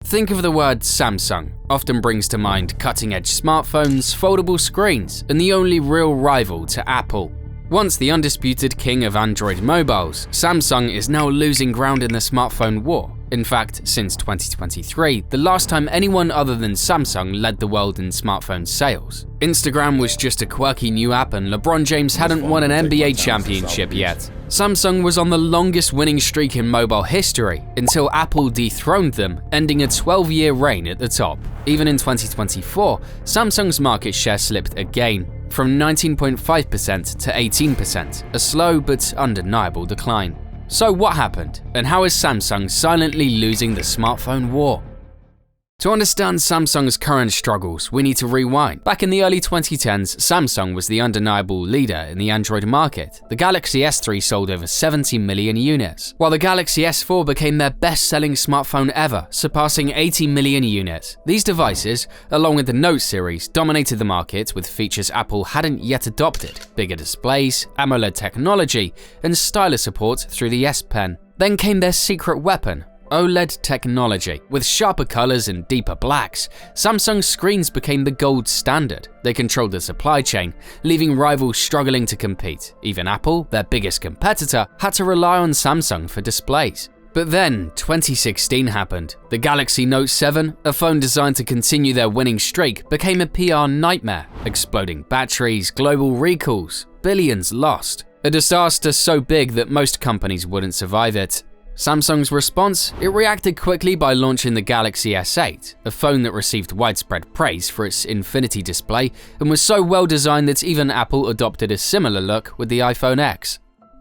Think of the word Samsung, often brings to mind cutting-edge smartphones, foldable screens, and the only real rival to Apple. Once the undisputed king of Android mobiles, Samsung is now losing ground in the smartphone war. In fact, since 2023, the last time anyone other than Samsung led the world in smartphone sales. Instagram was just a quirky new app and LeBron James hadn't won an NBA championship yet. Samsung was on the longest winning streak in mobile history until Apple dethroned them, ending a 12-year reign at the top. Even in 2024, Samsung's market share slipped again, from 19.5% to 18%, a slow but undeniable decline. So what happened, and how is Samsung silently losing the smartphone war? To understand Samsung's current struggles, we need to rewind. Back in the early 2010s, Samsung was the undeniable leader in the Android market. The Galaxy S3 sold over 70 million units, while the Galaxy S4 became their best-selling smartphone ever, surpassing 80 million units. These devices, along with the Note series, dominated the market with features Apple hadn't yet adopted: bigger displays, AMOLED technology, and stylus support through the S Pen. Then came their secret weapon: OLED technology. With sharper colors and deeper blacks, Samsung's screens became the gold standard. They controlled the supply chain, leaving rivals struggling to compete. Even Apple, their biggest competitor, had to rely on Samsung for displays. But then, 2016 happened. The Galaxy Note 7, a phone designed to continue their winning streak, became a PR nightmare. Exploding batteries, global recalls, billions lost. A disaster so big that most companies wouldn't survive it. Samsung's response? It reacted quickly by launching the Galaxy S8, a phone that received widespread praise for its infinity display and was so well designed that even Apple adopted a similar look with the iPhone X.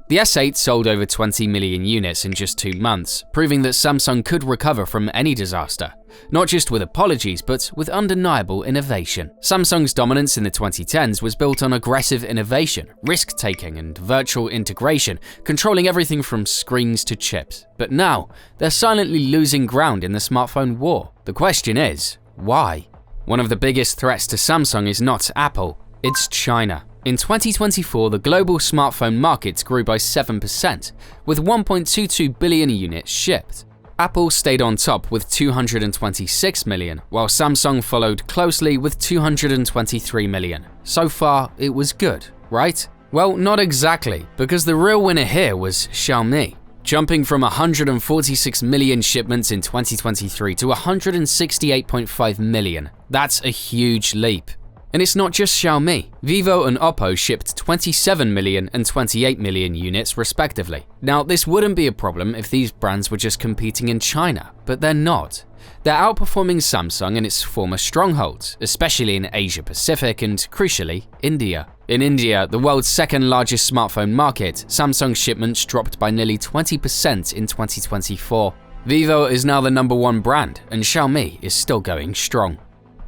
The S8 sold over 20 million units in just 2 months, proving that Samsung could recover from any disaster, not just with apologies, but with undeniable innovation. Samsung's dominance in the 2010s was built on aggressive innovation, risk-taking, and virtual integration, controlling everything from screens to chips. But now, they're silently losing ground in the smartphone war. The question is, why? One of the biggest threats to Samsung is not Apple, it's China. In 2024, the global smartphone market grew by 7%, with 1.22 billion units shipped. Apple stayed on top with 226 million, while Samsung followed closely with 223 million. So far, it was good, right? Well, not exactly, because the real winner here was Xiaomi, jumping from 146 million shipments in 2023 to 168.5 million. That's a huge leap. And it's not just Xiaomi. Vivo and Oppo shipped 27 million and 28 million units respectively. Now, this wouldn't be a problem if these brands were just competing in China, but they're not. They're outperforming Samsung in its former strongholds, especially in Asia Pacific and, crucially, India. In India, the world's second largest smartphone market, Samsung's shipments dropped by nearly 20% in 2024. Vivo is now the #1 brand, and Xiaomi is still going strong.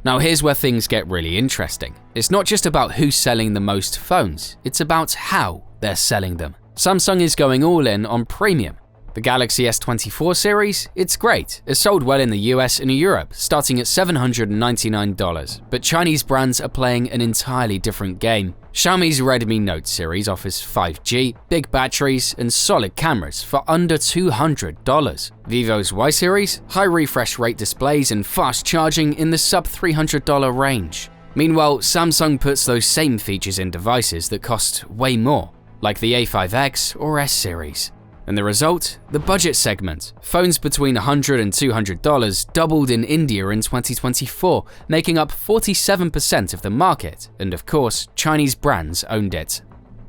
Now here's where things get really interesting. It's not just about who's selling the most phones, it's about how they're selling them. Samsung is going all in on premium. The Galaxy S24 series? It's great. It sold well in the US and Europe, starting at $799, but Chinese brands are playing an entirely different game. Xiaomi's Redmi Note series offers 5G, big batteries, and solid cameras for under $200. Vivo's Y series? High refresh rate displays and fast charging in the sub-$300 range. Meanwhile, Samsung puts those same features in devices that cost way more, like the A5X or S series. And the result? The budget segment. Phones between $100 and $200 doubled in India in 2024, making up 47% of the market, and of course, Chinese brands owned it.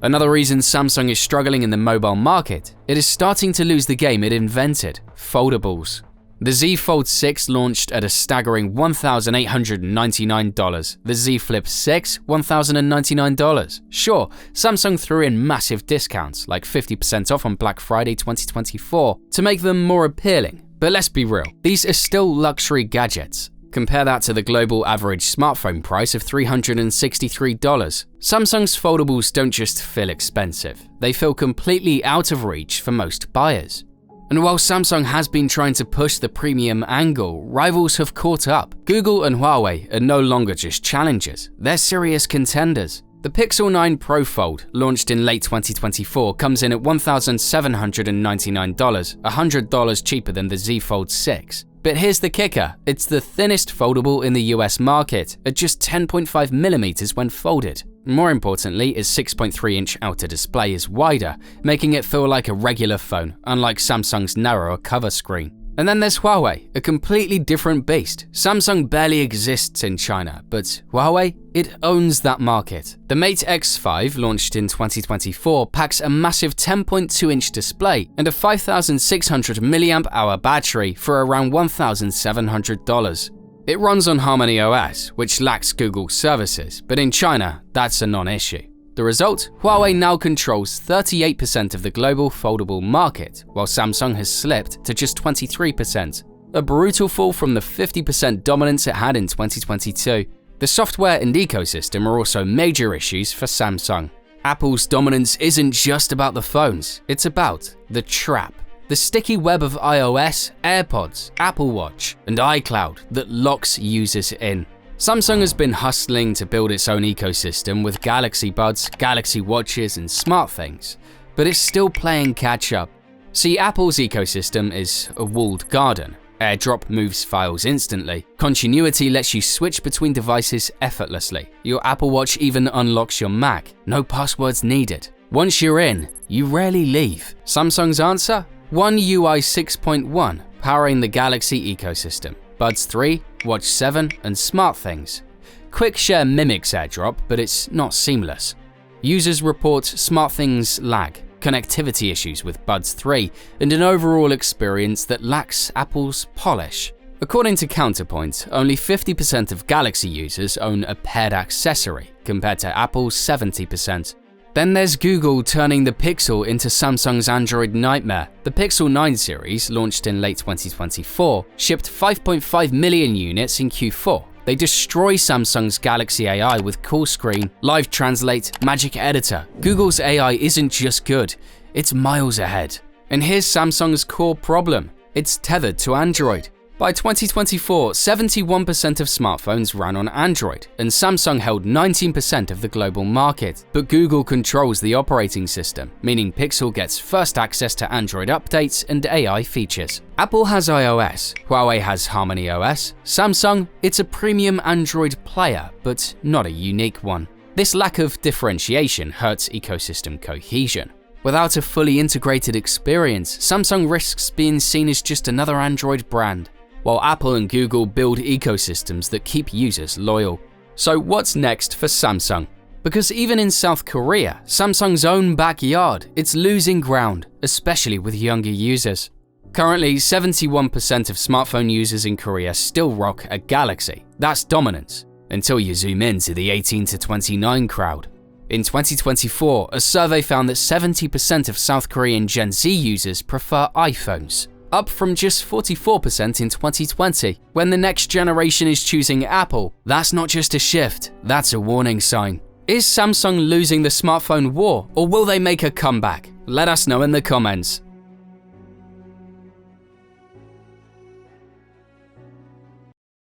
Another reason Samsung is struggling in the mobile market, it is starting to lose the game it invented: foldables. The Z Fold 6 launched at a staggering $1,899. The Z Flip 6, $1,099. Sure, Samsung threw in massive discounts, like 50% off on Black Friday 2024, to make them more appealing. But let's be real, these are still luxury gadgets. Compare that to the global average smartphone price of $363. Samsung's foldables don't just feel expensive, they feel completely out of reach for most buyers. And while Samsung has been trying to push the premium angle, rivals have caught up. Google and Huawei are no longer just challengers, they're serious contenders. The Pixel 9 Pro Fold, launched in late 2024, comes in at $1,799, $100 cheaper than the Z Fold 6. But here's the kicker, it's the thinnest foldable in the US market, at just 10.5mm when folded. More importantly, its 6.3-inch outer display is wider, making it feel like a regular phone, unlike Samsung's narrower cover screen. And then there's Huawei, a completely different beast. Samsung barely exists in China, but Huawei, it owns that market. The Mate X5, launched in 2024, packs a massive 10.2-inch display and a 5,600 mAh battery for around $1,700. It runs on Harmony OS, which lacks Google services, but in China, that's a non-issue. The result? Huawei now controls 38% of the global foldable market, while Samsung has slipped to just 23%. A brutal fall from the 50% dominance it had in 2022. The software and ecosystem are also major issues for Samsung. Apple's dominance isn't just about the phones, it's about the trap. The sticky web of iOS, AirPods, Apple Watch, and iCloud that locks users in. Samsung has been hustling to build its own ecosystem with Galaxy Buds, Galaxy Watches, and SmartThings, but it's still playing catch-up. See, Apple's ecosystem is a walled garden. AirDrop moves files instantly. Continuity lets you switch between devices effortlessly. Your Apple Watch even unlocks your Mac. No passwords needed. Once you're in, you rarely leave. Samsung's answer? One UI 6.1, powering the Galaxy ecosystem. Buds 3, Watch 7, and SmartThings. QuickShare mimics AirDrop, but it's not seamless. Users report SmartThings lag, connectivity issues with Buds 3, and an overall experience that lacks Apple's polish. According to Counterpoint, only 50% of Galaxy users own a paired accessory, compared to Apple's 70%. Then there's Google turning the Pixel into Samsung's Android nightmare. The Pixel 9 series, launched in late 2024, shipped 5.5 million units in Q4. They destroy Samsung's Galaxy AI with Cool Screen, Live Translate, Magic Editor. Google's AI isn't just good, it's miles ahead. And here's Samsung's core problem, it's tethered to Android. By 2024, 71% of smartphones ran on Android, and Samsung held 19% of the global market. But Google controls the operating system, meaning Pixel gets first access to Android updates and AI features. Apple has iOS, Huawei has Harmony OS, Samsung, it's a premium Android player, but not a unique one. This lack of differentiation hurts ecosystem cohesion. Without a fully integrated experience, Samsung risks being seen as just another Android brand, while Apple and Google build ecosystems that keep users loyal. So what's next for Samsung? Because even in South Korea, Samsung's own backyard, it's losing ground, especially with younger users. Currently, 71% of smartphone users in Korea still rock a Galaxy. That's dominance, until you zoom into the 18 to 29 crowd. In 2024, a survey found that 70% of South Korean Gen Z users prefer iPhones, up from just 44% in 2020. When the next generation is choosing Apple, that's not just a shift, that's a warning sign. Is Samsung losing the smartphone war, or will they make a comeback? Let us know in the comments.